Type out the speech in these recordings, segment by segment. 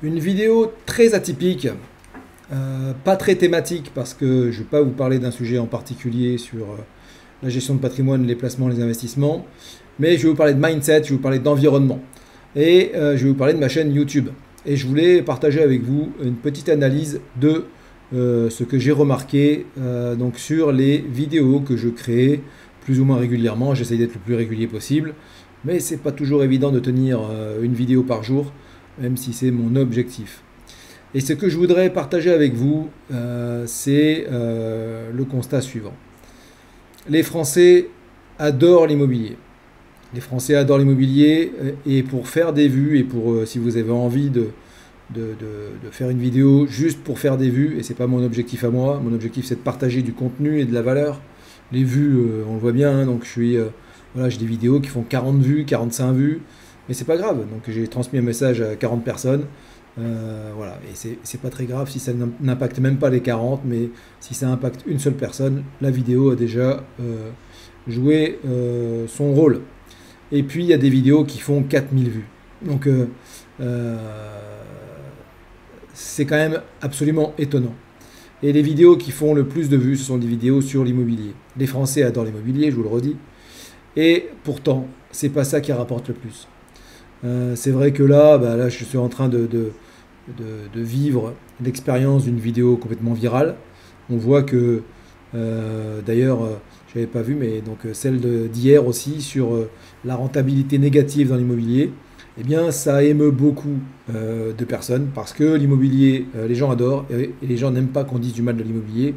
Une vidéo très atypique, pas très thématique parce que je ne vais pas vous parler d'un sujet en particulier sur la gestion de patrimoine, les placements, les investissements, mais je vais vous parler de mindset, je vais vous parler d'environnement et je vais vous parler de ma chaîne YouTube. Et je voulais partager avec vous une petite analyse de ce que j'ai remarqué donc sur les vidéos que je crée plus ou moins régulièrement. J'essaie d'être le plus régulier possible, mais c'est pas toujours évident de tenir une vidéo par jour, même si c'est mon objectif. Et ce que je voudrais partager avec vous, c'est le constat suivant. Les Français adorent l'immobilier. Les Français adorent l'immobilier et pour faire des vues et pour si vous avez envie de faire une vidéo juste pour faire des vues, et c'est pas mon objectif à moi, mon objectif c'est de partager du contenu et de la valeur. Les vues, on le voit bien, hein, donc voilà, j'ai des vidéos qui font 40 vues, 45 vues, mais c'est pas grave, donc j'ai transmis un message à 40 personnes, voilà, et c'est pas très grave si ça n'impacte même pas les 40, mais si ça impacte une seule personne, la vidéo a déjà joué son rôle. Et puis il y a des vidéos qui font 4000 vues. Donc c'est quand même absolument étonnant. Et les vidéos qui font le plus de vues, ce sont des vidéos sur l'immobilier. Les Français adorent l'immobilier, je vous le redis. Et pourtant, c'est pas ça qui rapporte le plus. C'est vrai que là, je suis en train de vivre l'expérience d'une vidéo complètement virale. On voit que, d'ailleurs, je n'avais pas vu, mais donc celle d'hier aussi sur la rentabilité négative dans l'immobilier. Eh bien, ça émeut beaucoup de personnes parce que l'immobilier, les gens adorent et les gens n'aiment pas qu'on dise du mal de l'immobilier.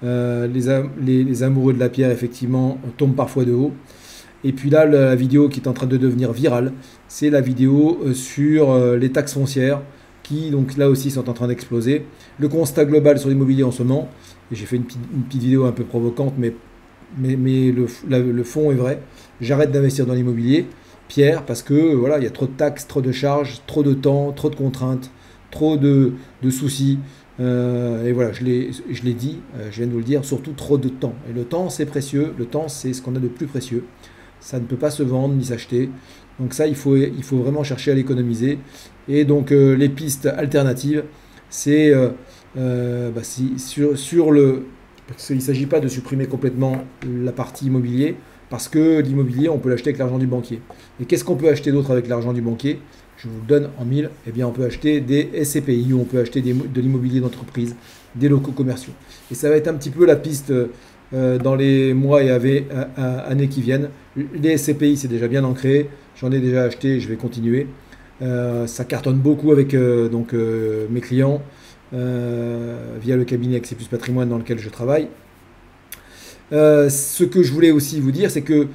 Les amoureux de la pierre, effectivement, tombent parfois de haut. Et puis là, la vidéo qui est en train de devenir virale, c'est la vidéo sur les taxes foncières qui, donc là aussi, sont en train d'exploser. Le constat global sur l'immobilier en ce moment, et j'ai fait une petite vidéo un peu provocante, mais le fond est vrai. J'arrête d'investir dans l'immobilier. Pierre, parce que voilà, il y a trop de taxes, trop de charges, trop de temps, trop de contraintes, trop de soucis. Et voilà, je l'ai dit, je viens de vous le dire, surtout trop de temps. Et le temps, c'est précieux. Le temps, c'est ce qu'on a de plus précieux. Ça ne peut pas se vendre ni s'acheter. Donc ça, il faut vraiment chercher à l'économiser. Et donc, les pistes alternatives, c'est sur le... Parce qu'il ne s'agit pas de supprimer complètement la partie immobilier, parce que l'immobilier, on peut l'acheter avec l'argent du banquier. Et qu'est-ce qu'on peut acheter d'autre avec l'argent du banquier? Je vous le donne en mille. Eh bien, on peut acheter des SCPI, on peut acheter de l'immobilier d'entreprise, des locaux commerciaux. Et ça va être un petit peu la piste dans les mois et années qui viennent. Les SCPI, c'est déjà bien ancré. J'en ai déjà acheté et je vais continuer. Ça cartonne beaucoup avec mes clients via le cabinet Accès Plus Patrimoine dans lequel je travaille. Ce que je voulais aussi vous dire, c'est que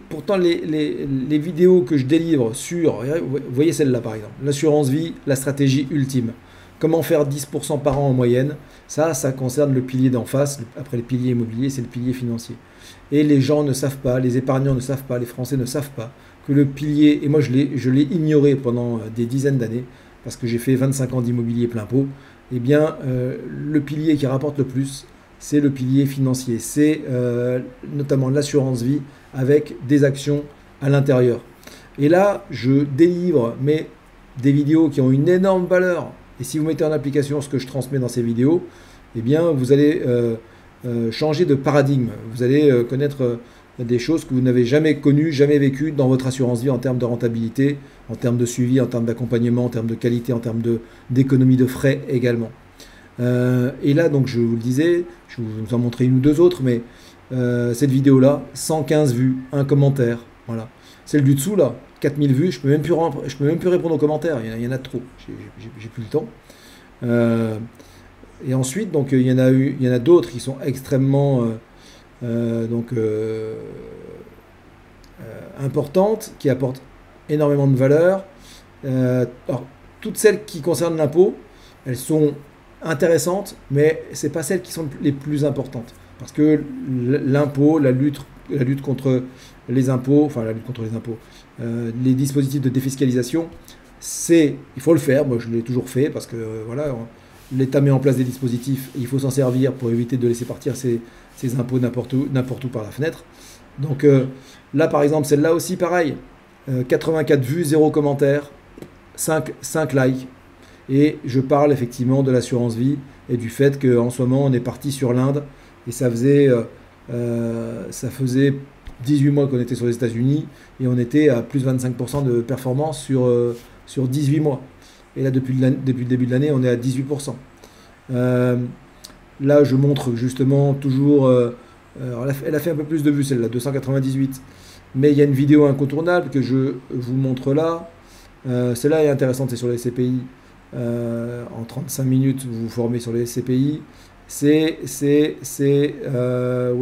pourtant les vidéos que je délivre sur, vous voyez celle-là par exemple, l'assurance vie, la stratégie ultime, comment faire 10% par an en moyenne, ça concerne le pilier d'en face, après le pilier immobilier, c'est le pilier financier. Et les gens ne savent pas, les épargnants ne savent pas, les Français ne savent pas que le pilier, et moi je l'ai ignoré pendant des dizaines d'années, parce que j'ai fait 25 ans d'immobilier plein pot, eh bien le pilier qui rapporte le plus, c'est le pilier financier, c'est notamment l'assurance vie avec des actions à l'intérieur. Et là, je délivre des vidéos qui ont une énorme valeur. Et si vous mettez en application ce que je transmets dans ces vidéos, eh bien, vous allez changer de paradigme. Vous allez connaître des choses que vous n'avez jamais connues, jamais vécues dans votre assurance vie en termes de rentabilité, en termes de suivi, en termes d'accompagnement, en termes de qualité, en termes d'économie de frais également. Et là, donc, je vous le disais, je vous en montrer une ou deux autres, mais cette vidéo-là, 115 vues, un commentaire, voilà. Celle du dessous, là, 4000 vues, je peux même plus répondre aux commentaires, il y en a trop, j'ai plus le temps. Et ensuite, donc, il y en a d'autres qui sont extrêmement importantes, qui apportent énormément de valeur. Alors, toutes celles qui concernent l'impôt, elles sont intéressantes, mais ce n'est pas celles qui sont les plus importantes. Parce que l'impôt, la lutte contre les impôts, les dispositifs de défiscalisation, il faut le faire. Moi, je l'ai toujours fait parce que voilà, l'État met en place des dispositifs et il faut s'en servir pour éviter de laisser partir ces impôts n'importe où par la fenêtre. Donc là, par exemple, celle-là aussi, pareil. 84 vues, 0 commentaire. 5 likes. Et je parle effectivement de l'assurance vie et du fait qu'en ce moment on est parti sur l'Inde et ça faisait 18 mois qu'on était sur les États-Unis et on était à plus de 25% de performance sur 18 mois. Et là depuis le début de l'année on est à 18%. Là je montre justement toujours, alors elle a fait un peu plus de vues celle-là, 298. Mais il y a une vidéo incontournable que je vous montre là. Celle-là est intéressante, c'est sur les SCPI. En 35 minutes, vous vous formez sur les SCPI. Où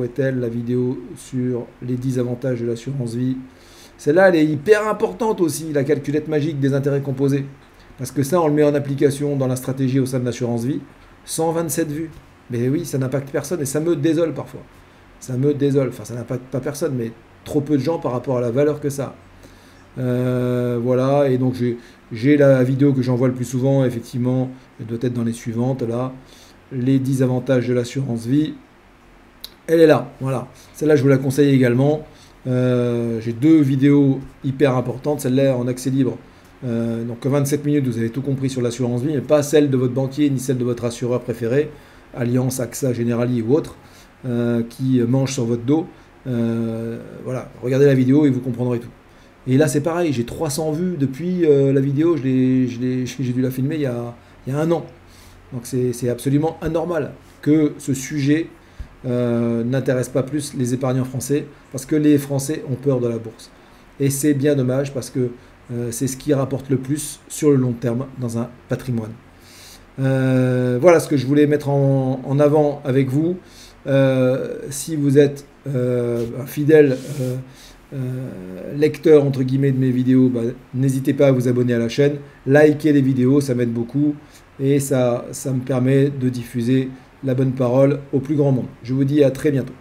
est-elle la vidéo sur les 10 avantages de l'assurance vie? Celle-là, elle est hyper importante aussi, la calculette magique des intérêts composés. Parce que ça, on le met en application dans la stratégie au sein de l'assurance vie. 127 vues. Mais oui, ça n'impacte personne et ça me désole parfois. Ça me désole. Enfin, ça n'impacte pas personne, mais trop peu de gens par rapport à la valeur que ça a. Voilà, et donc j'ai la vidéo que j'envoie le plus souvent, effectivement, elle doit être dans les suivantes, là, les 10 avantages de l'assurance vie, elle est là, voilà, celle-là je vous la conseille également. J'ai 2 vidéos hyper importantes, celle-là en accès libre, donc 27 minutes, vous avez tout compris sur l'assurance vie, mais pas celle de votre banquier, ni celle de votre assureur préféré, Allianz, AXA, Generali ou autre, qui mange sur votre dos. Voilà, regardez la vidéo et vous comprendrez tout. Et là c'est pareil, j'ai 300 vues depuis la vidéo, j'ai dû la filmer il y a 1 an. Donc c'est absolument anormal que ce sujet n'intéresse pas plus les épargnants français, parce que les Français ont peur de la bourse. Et c'est bien dommage parce que c'est ce qui rapporte le plus sur le long terme dans un patrimoine. Voilà ce que je voulais mettre en avant avec vous. Si vous êtes un fidèle lecteur entre guillemets de mes vidéos, n'hésitez pas à vous abonner à la chaîne, likez les vidéos, ça m'aide beaucoup et ça me permet de diffuser la bonne parole au plus grand monde. Je vous dis à très bientôt.